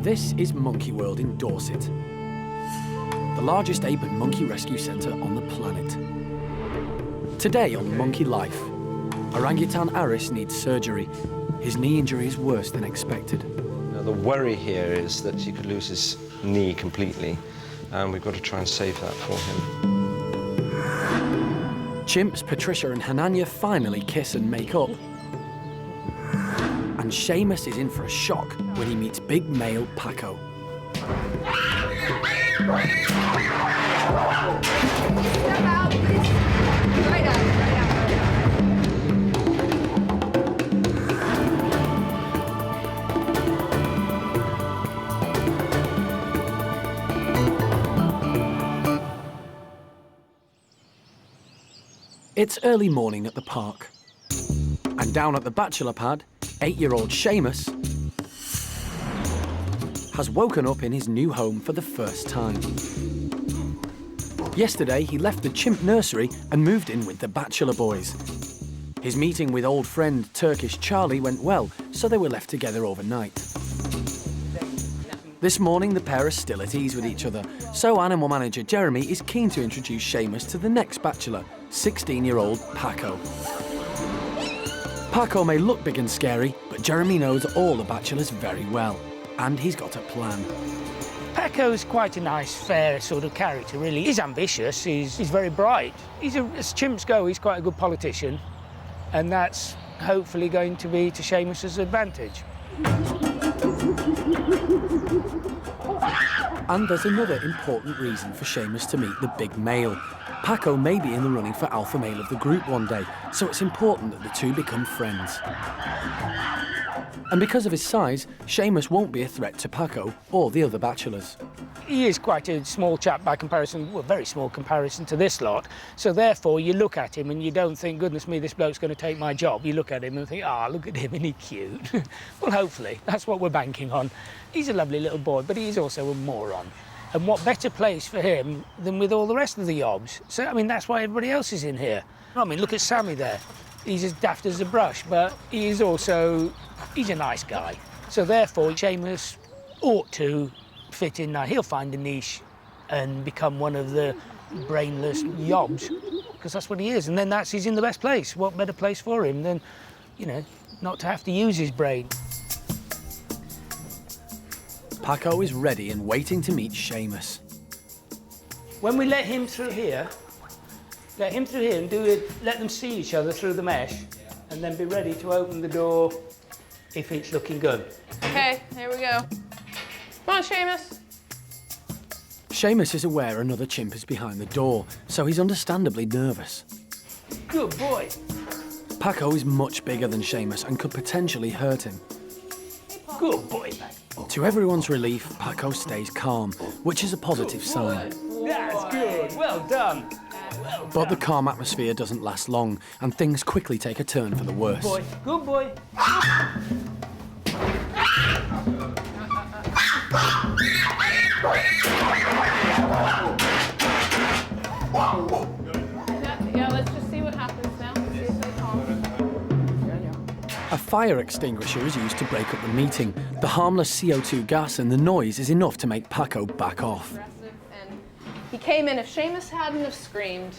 This is Monkey World in Dorset, the largest ape and monkey rescue centre on the planet. Today on Monkey Life, orangutan Aris needs surgery. His knee injury is worse than expected. Now, the worry here is that he could lose his knee completely, and we've got to try and save that for him. Chimps Patricia and Hana finally kiss and make up. And Sheamus is in for a shock when he meets big male Paco. It's early morning at the park. And down at the Bachelor pad, 8-year-old Sheamus has woken up in his new home for the first time. Yesterday, he left the Chimp nursery and moved in with the Bachelor boys. His meeting with old friend Turkish Charlie went well, so they were left together overnight. This morning, the pair are still at ease with each other, so animal manager Jeremy is keen to introduce Sheamus to the next Bachelor, 16-year-old Paco. Paco may look big and scary, but Jeremy knows all the Bachelors very well, and he's got a plan. Paco's quite a nice, fair sort of character, really. He's ambitious, he's very bright. As chimps go, he's quite a good politician, and that's hopefully going to be to Sheamus's advantage. And there's another important reason for Sheamus to meet the big male. Paco may be in the running for alpha male of the group one day, so it's important that the two become friends. And because of his size, Sheamus won't be a threat to Paco or the other Bachelors. He is quite a small chap by comparison, well, very small comparison to this lot. So therefore, you look at him and you don't think, goodness me, this bloke's going to take my job. You look at him and think, look at him, isn't he cute? Well, hopefully, that's what we're banking on. He's a lovely little boy, but he's also a moron. And what better place for him than with all the rest of the yobs? So, I mean, that's why everybody else is in here. I mean, look at Sammy there. He's as daft as a brush, but he's a nice guy. So therefore, Sheamus ought to fit in now. He'll find a niche and become one of the brainless yobs, because that's what he is. And then he's in the best place. What better place for him than, not to have to use his brain? Paco is ready and waiting to meet Sheamus. When we let him through here and let them see each other through the mesh, and then be ready to open the door if it's looking good. Okay, here we go. Come on, Sheamus. Sheamus is aware another chimp is behind the door, so he's understandably nervous. Good boy. Paco is much bigger than Sheamus and could potentially hurt him. Good boy, mate. To everyone's relief, Paco stays calm, which is a positive sign. That's good. Well done. But the calm atmosphere doesn't last long, and things quickly take a turn for the worse. Good boy. Yeah, let's just see what happens now. See if they calm. A fire extinguisher is used to break up the meeting. The harmless CO2 gas and the noise is enough to make Paco back off. And he came in. If Sheamus hadn't have screamed,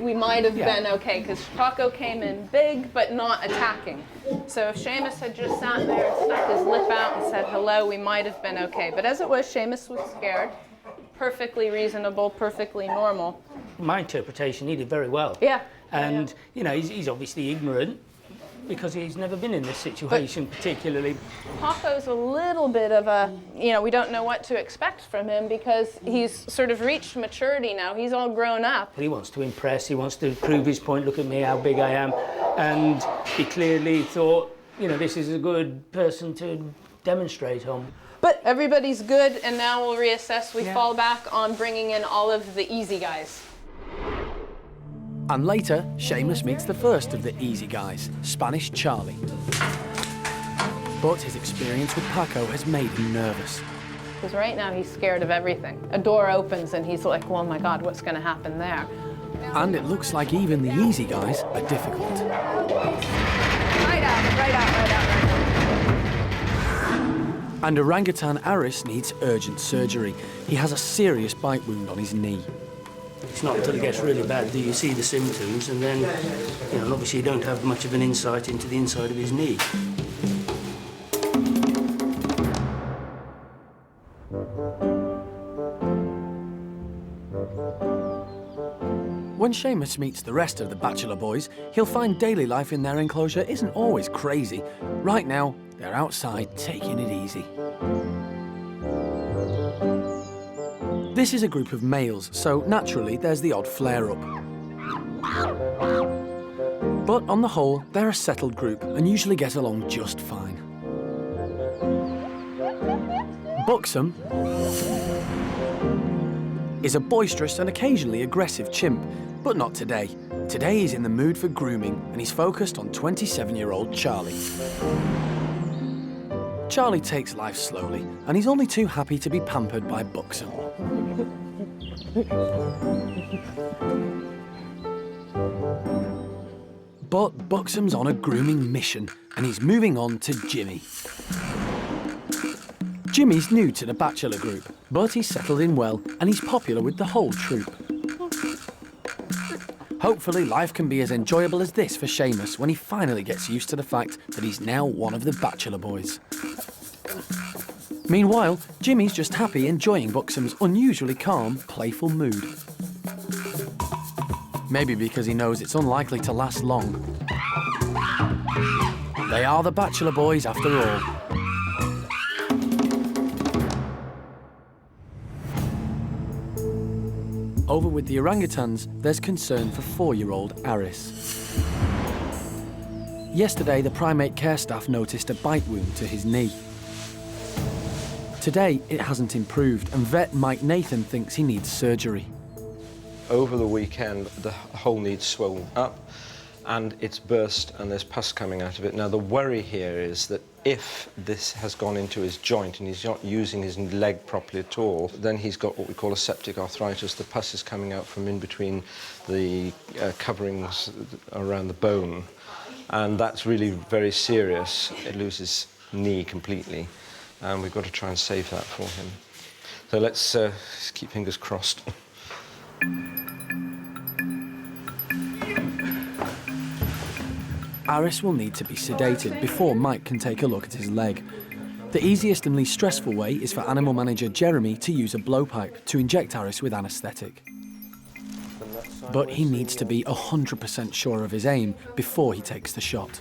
we might have been okay, because Paco came in big but not attacking. So if Sheamus had just sat there and stuck his lip out and said hello, we might have been okay. But as it was, Sheamus was scared. Perfectly reasonable, perfectly normal. My interpretation, he did very well. Yeah. And, he's obviously ignorant because he's never been in this situation particularly. Paco's a little bit of a, we don't know what to expect from him because he's sort of reached maturity now. He's all grown up. He wants to impress, he wants to prove his point, look at me, how big I am. And he clearly thought, this is a good person to demonstrate on. But everybody's good, and now we'll reassess. We fall back on bringing in all of the easy guys. And later, Sheamus meets the first of the easy guys, Spanish Charlie. But his experience with Paco has made him nervous. Because right now he's scared of everything. A door opens and he's like, oh my God, what's going to happen there? And it looks like even the easy guys are difficult. Right out, right out, right out, right out. And orangutan Aris needs urgent surgery. He has a serious bite wound on his knee. It's not until it gets really bad that you see the symptoms, and then, obviously you don't have much of an insight into the inside of his knee. When Sheamus meets the rest of the Bachelor boys, he'll find daily life in their enclosure isn't always crazy. Right now, they're outside taking it easy. This is a group of males, so naturally there's the odd flare-up. But on the whole, they're a settled group and usually get along just fine. Buxom is a boisterous and occasionally aggressive chimp, but not today. Today he's in the mood for grooming and he's focused on 27-year-old Charlie. Charlie takes life slowly and he's only too happy to be pampered by Buxom. But Buxom's on a grooming mission and he's moving on to Jimmy. Jimmy's new to the Bachelor group, but he's settled in well and he's popular with the whole troupe. Hopefully life can be as enjoyable as this for Sheamus when he finally gets used to the fact that he's now one of the Bachelor boys. Meanwhile, Jimmy's just happy enjoying Buxom's unusually calm, playful mood. Maybe because he knows it's unlikely to last long. They are the Bachelor boys after all. Over with the orangutans, there's concern for 4-year-old Aris. Yesterday, the primate care staff noticed a bite wound to his knee. Today, it hasn't improved, and vet Mike Nathan thinks he needs surgery. Over the weekend, the hole needs swollen up and it's burst and there's pus coming out of it. Now, the worry here is that if this has gone into his joint and he's not using his leg properly at all, then he's got what we call a septic arthritis. The pus is coming out from in between the coverings around the bone, and that's really very serious. It loses knee completely, and we've got to try and save that for him. So let's keep fingers crossed. Aris will need to be sedated before Mike can take a look at his leg. The easiest and least stressful way is for animal manager Jeremy to use a blowpipe to inject Aris with anaesthetic. But he needs to be 100% sure of his aim before he takes the shot.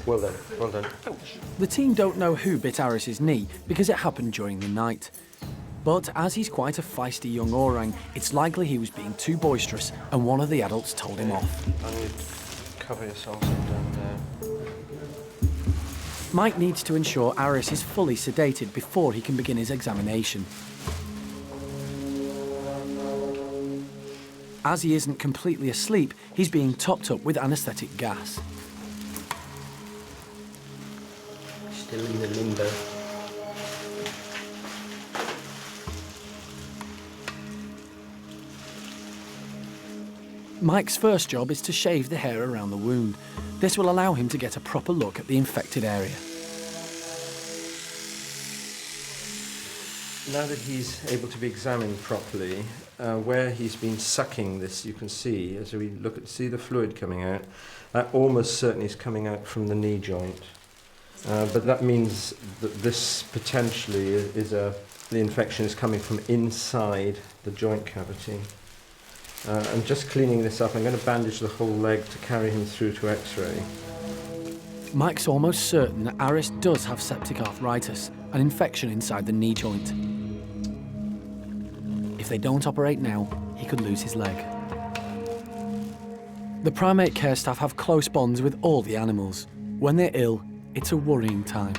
Well done, well done. The team don't know who bit Aris's knee because it happened during the night. But as he's quite a feisty young orang, it's likely he was being too boisterous and one of the adults told him off. I need to cover yourself down there. Mike needs to ensure Aris is fully sedated before he can begin his examination. As he isn't completely asleep, he's being topped up with anaesthetic gas. Still in the limbo. Mike's first job is to shave the hair around the wound. This will allow him to get a proper look at the infected area. Now that he's able to be examined properly, where he's been sucking this, you can see, as we look at, see the fluid coming out, that almost certainly is coming out from the knee joint. But that means that this potentially is the infection is coming from inside the joint cavity. And just cleaning this up, I'm going to bandage the whole leg to carry him through to X-ray. Mike's almost certain that Aris does have septic arthritis, an infection inside the knee joint. If they don't operate now, he could lose his leg. The primate care staff have close bonds with all the animals. When they're ill, it's a worrying time.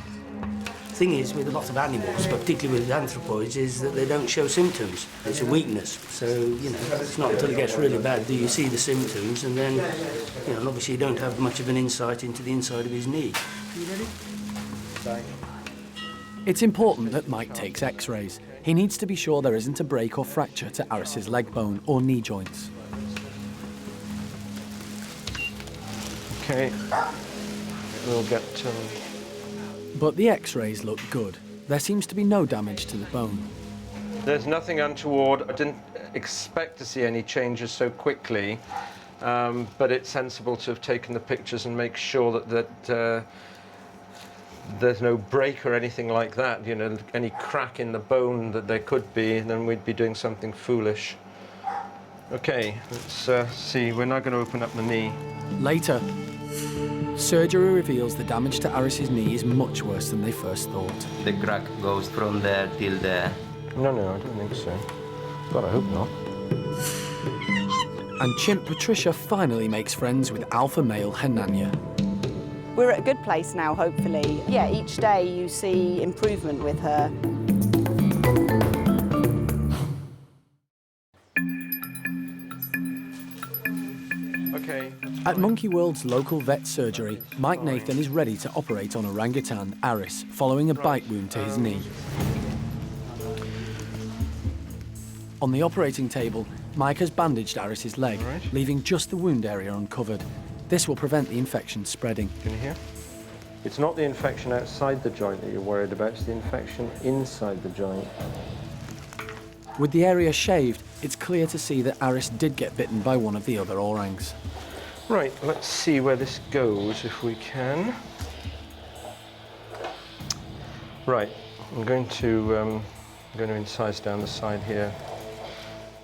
The thing is, with a lot of animals, but particularly with anthropoids, is that they don't show symptoms. It's a weakness. So, it's not until it gets really bad that you see the symptoms, and then, obviously you don't have much of an insight into the inside of his knee. Are you ready? It's important that Mike takes X-rays. He needs to be sure there isn't a break or fracture to Aris's leg bone or knee joints. Okay, we'll get... But the x-rays look good. There seems to be no damage to the bone. There's nothing untoward. I didn't expect to see any changes so quickly, but it's sensible to have taken the pictures and make sure that there's no break or anything like that, you know, any crack in the bone that there could be, and then we'd be doing something foolish. Okay, let's see. We're now going to open up the knee. Later, surgery reveals the damage to Aris's knee is much worse than they first thought. The crack goes from there till there. No, I don't think so. God, I hope not. And Chimp Patricia finally makes friends with alpha male Hananya. We're at a good place now, hopefully. Yeah, each day you see improvement with her. Okay. At Monkey World's local vet surgery, Mike Nathan is ready to operate on orangutan Aris following a bite wound to his knee. On the operating table, Mike has bandaged Aris's leg, leaving just the wound area uncovered. This will prevent the infection spreading. Can you hear? It's not the infection outside the joint that you're worried about, it's the infection inside the joint. With the area shaved, it's clear to see that Aris did get bitten by one of the other orangs. Right, let's see where this goes if we can. Right, I'm going to incise down the side here.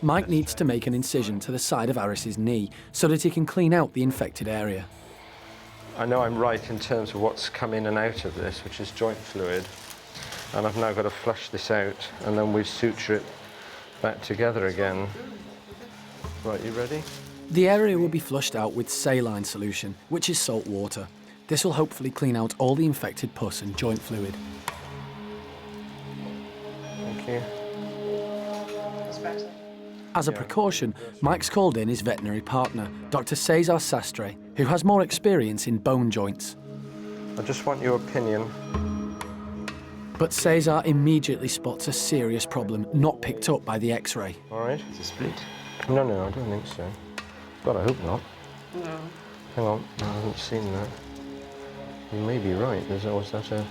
Mike needs to make an incision to the side of Aris's knee so that he can clean out the infected area. I know I'm right in terms of what's come in and out of this, which is joint fluid. And I've now got to flush this out, and then we suture it back together again. Right, you ready? The area will be flushed out with saline solution, which is salt water. This will hopefully clean out all the infected pus and joint fluid. Thank you. As a precaution, Mike's called in his veterinary partner, Dr. Cesar Sastre, who has more experience in bone joints. I just want your opinion. But Cesar immediately spots a serious problem not picked up by the x-ray. All right. Is it split? No, I don't think so. God, I hope not. No. Hang on, I haven't seen that. You may be right. There's always that There's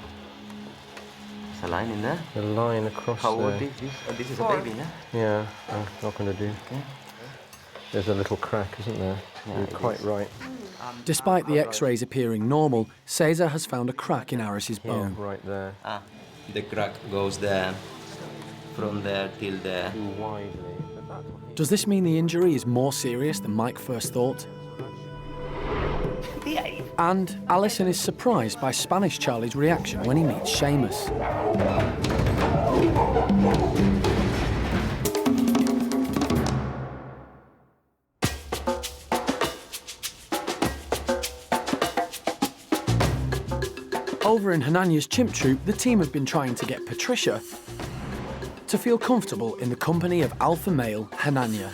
a line in there. a line across How there. old is this? Oh, this is a baby, no? Yeah, I'm not going to do. Okay. There's a little crack, isn't there? Yeah, You're it quite is. right. Despite the x-rays appearing normal, Cesar has found a crack in Aris's Yeah, bone. right there. Ah, the crack goes there, from there till there. Too widely. But that- Does this mean the injury is more serious than Mike first thought? And Alison is surprised by Spanish Charlie's reaction when he meets Sheamus. Over in Hananya's chimp troop, the team have been trying to get Patricia to feel comfortable in the company of alpha male Hananya.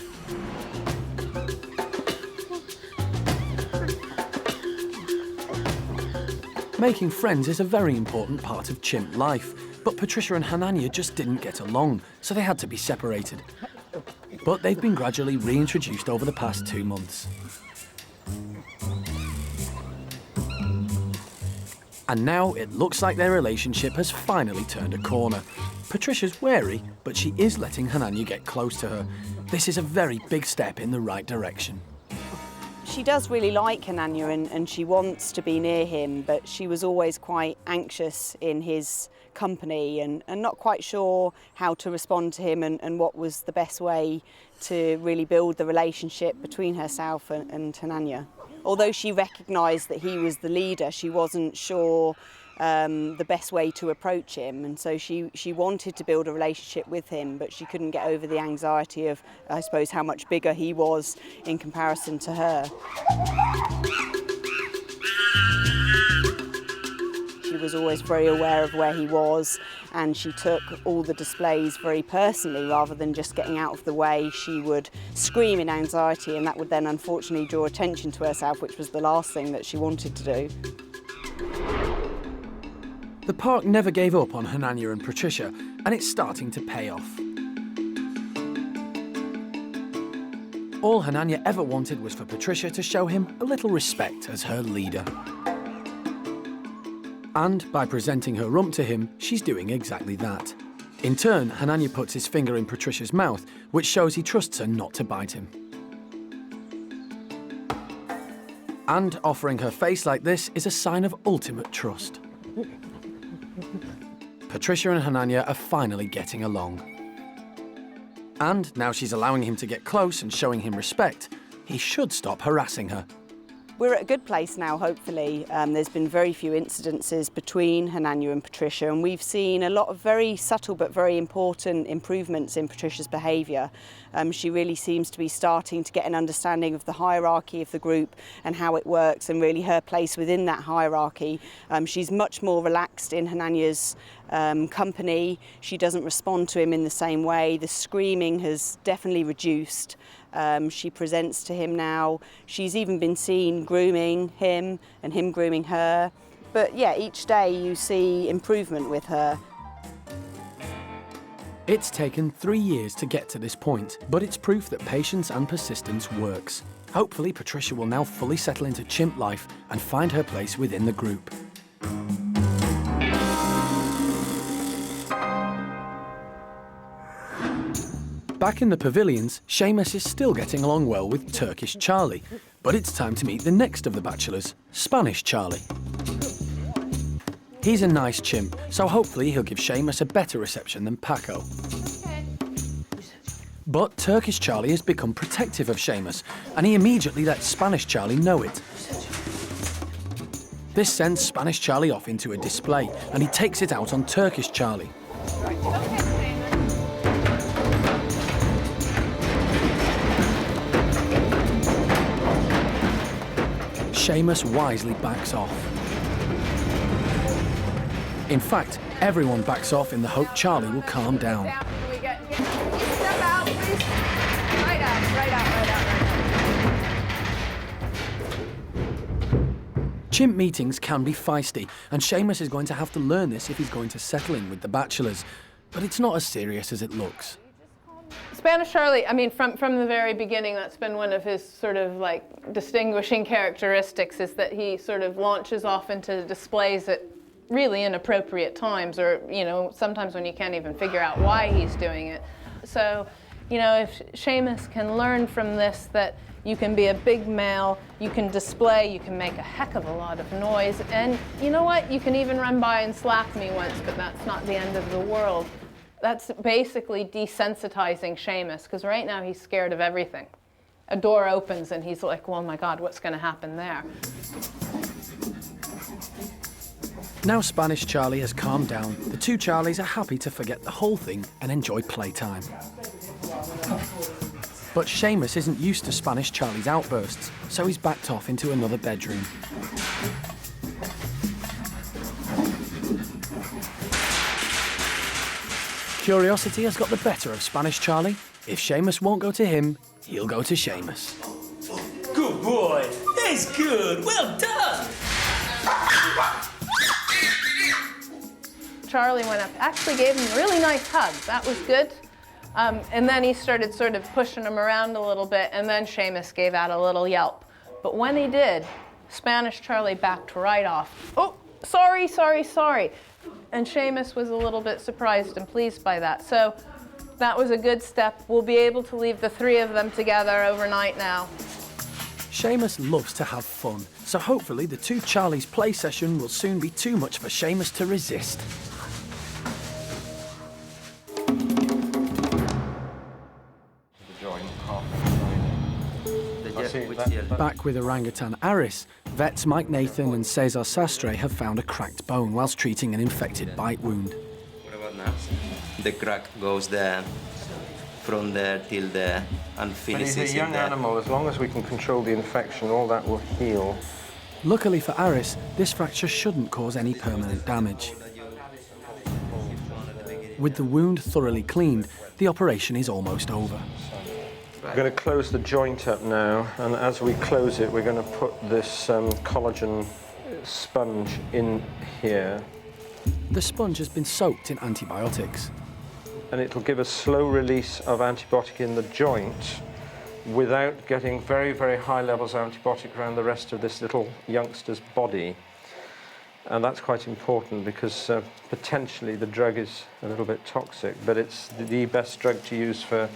Making friends is a very important part of chimp life, but Patricia and Hananya just didn't get along, so they had to be separated. But they've been gradually reintroduced over the past 2 months. And now it looks like their relationship has finally turned a corner. Patricia's wary, but she is letting Hananya get close to her. This is a very big step in the right direction. She does really like Hananya and she wants to be near him, but she was always quite anxious in his company and not quite sure how to respond to him and what was the best way to really build the relationship between herself and Hananya. Although she recognised that he was the leader, she wasn't sure the best way to approach him, and so she wanted to build a relationship with him, but she couldn't get over the anxiety of, I suppose, how much bigger he was in comparison to her. She was always very aware of where he was, and she took all the displays very personally. Rather than just getting out of the way, she would scream in anxiety, and that would then unfortunately draw attention to herself, which was the last thing that she wanted to do. The park never gave up on Hana and Patricia, and it's starting to pay off. All Hana ever wanted was for Patricia to show him a little respect as her leader. And by presenting her rump to him, she's doing exactly that. In turn, Hana puts his finger in Patricia's mouth, which shows he trusts her not to bite him. And offering her face like this is a sign of ultimate trust. Patricia and Hana are finally getting along. And now she's allowing him to get close and showing him respect, he should stop harassing her. We're at a good place now, hopefully. There's been very few incidences between Hana and Patricia, and we've seen a lot of very subtle but very important improvements in Patricia's behaviour. She really seems to be starting to get an understanding of the hierarchy of the group and how it works, and really her place within that hierarchy. She's much more relaxed in Hana's company. She doesn't respond to him in the same way. The screaming has definitely reduced. She presents to him now. She's even been seen grooming him and him grooming her. But yeah, each day you see improvement with her. It's taken 3 years to get to this point, but it's proof that patience and persistence works. Hopefully, Patricia will now fully settle into chimp life and find her place within the group. Back in the pavilions, Sheamus is still getting along well with Turkish Charlie, but it's time to meet the next of the bachelors, Spanish Charlie. He's a nice chimp, so hopefully he'll give Sheamus a better reception than Paco. But Turkish Charlie has become protective of Sheamus, and he immediately lets Spanish Charlie know it. This sends Spanish Charlie off into a display, and he takes it out on Turkish Charlie. Sheamus wisely backs off. In fact, everyone backs off in the hope Charlie will calm down. Step out, please. Right out. Chimp meetings can be feisty, and Sheamus is going to have to learn this if he's going to settle in with the bachelors. But it's not as serious as it looks. Spanish Charlie, I mean, from the very beginning, that's been one of his sort of like distinguishing characteristics, is that he sort of launches off into displays at really inappropriate times, or, you know, sometimes when you can't even figure out why he's doing it. So, you know, if Sheamus can learn from this that you can be a big male, you can display, you can make a heck of a lot of noise, and you know what, you can even run by and slap me once, but that's not the end of the world. That's basically desensitizing Sheamus, because right now he's scared of everything. A door opens and he's like, well, my God, what's going to happen there? Now Spanish Charlie has calmed down, the two Charlies are happy to forget the whole thing and enjoy playtime. But Sheamus isn't used to Spanish Charlie's outbursts, so he's backed off into another bedroom. Curiosity has got the better of Spanish Charlie. If Sheamus won't go to him, he'll go to Sheamus. Good boy. That's good. Well done. Charlie went up, actually gave him a really nice hug. That was good. And then he started sort of pushing him around a little bit, and then Sheamus gave out a little yelp. But when he did, Spanish Charlie backed right off. Oh, sorry. And Sheamus was a little bit surprised and pleased by that. So that was a good step. We'll be able to leave the three of them together overnight now. Sheamus loves to have fun, so hopefully the two Charlies' play session will soon be too much for Sheamus to resist. Back with orangutan Aris, vets Mike Nathan and Cesar Sastre have found a cracked bone whilst treating an infected bite wound. What about now? The crack goes there, from there till there, and But finishes he's a young in there. animal. As long as we can control the infection, all that will heal. Luckily for Aris, this fracture shouldn't cause any permanent damage. With the wound thoroughly cleaned, the operation is almost over. We're going to close the joint up now, and as we close it, we're going to put this collagen sponge in here. the sponge has been soaked in antibiotics. And it'll give a slow release of antibiotic in the joint without getting very, very high levels of antibiotic around the rest of this little youngster's body. And that's quite important because potentially the drug is a little bit toxic, but it's the best drug to use for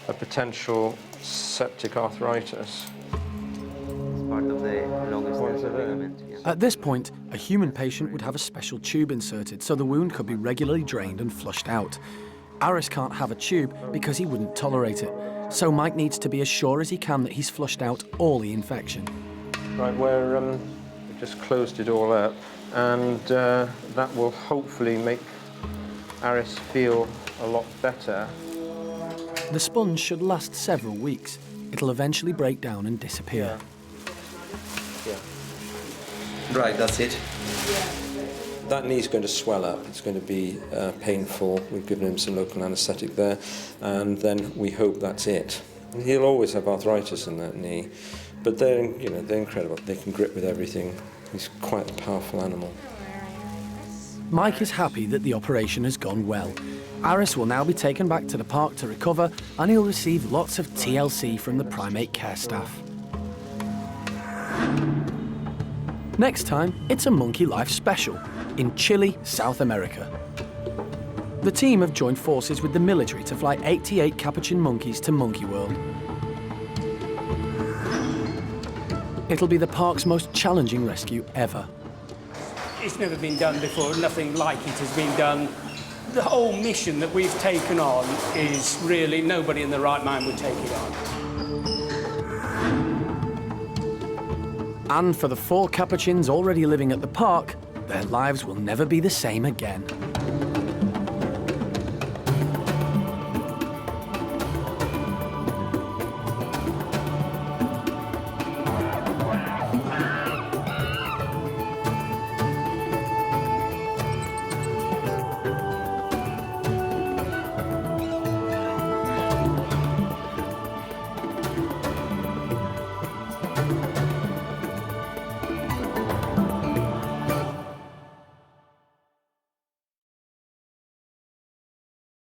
a potential septic arthritis. It's part of the longest ligament. Yeah. At this point, a human patient would have a special tube inserted so the wound could be regularly drained and flushed out. Aris can't have a tube because he wouldn't tolerate it, so Mike needs to be as sure as he can that he's flushed out all the infection. Right, we've just closed it all up, and that will hopefully make Aris feel a lot better. The sponge should last several weeks. It'll eventually break down and disappear. Yeah. Right, that's it. That knee's going to swell up. It's going to be painful. We've given him some local anaesthetic there, and then we hope that's it. He'll always have arthritis in that knee, but they're incredible. They can grip with everything. He's quite a powerful animal. Mike is happy that the operation has gone well. Aris will now be taken back to the park to recover, and he'll receive lots of TLC from the primate care staff. Next time, it's a Monkey Life special in Chile, South America. The team have joined forces with the military to fly 88 capuchin monkeys to Monkey World. It'll be the park's most challenging rescue ever. It's never been done before, nothing like it has been done. The whole mission that we've taken on is really nobody in their right mind would take it on. And for the 4 capuchins already living at the park, their lives will never be the same again.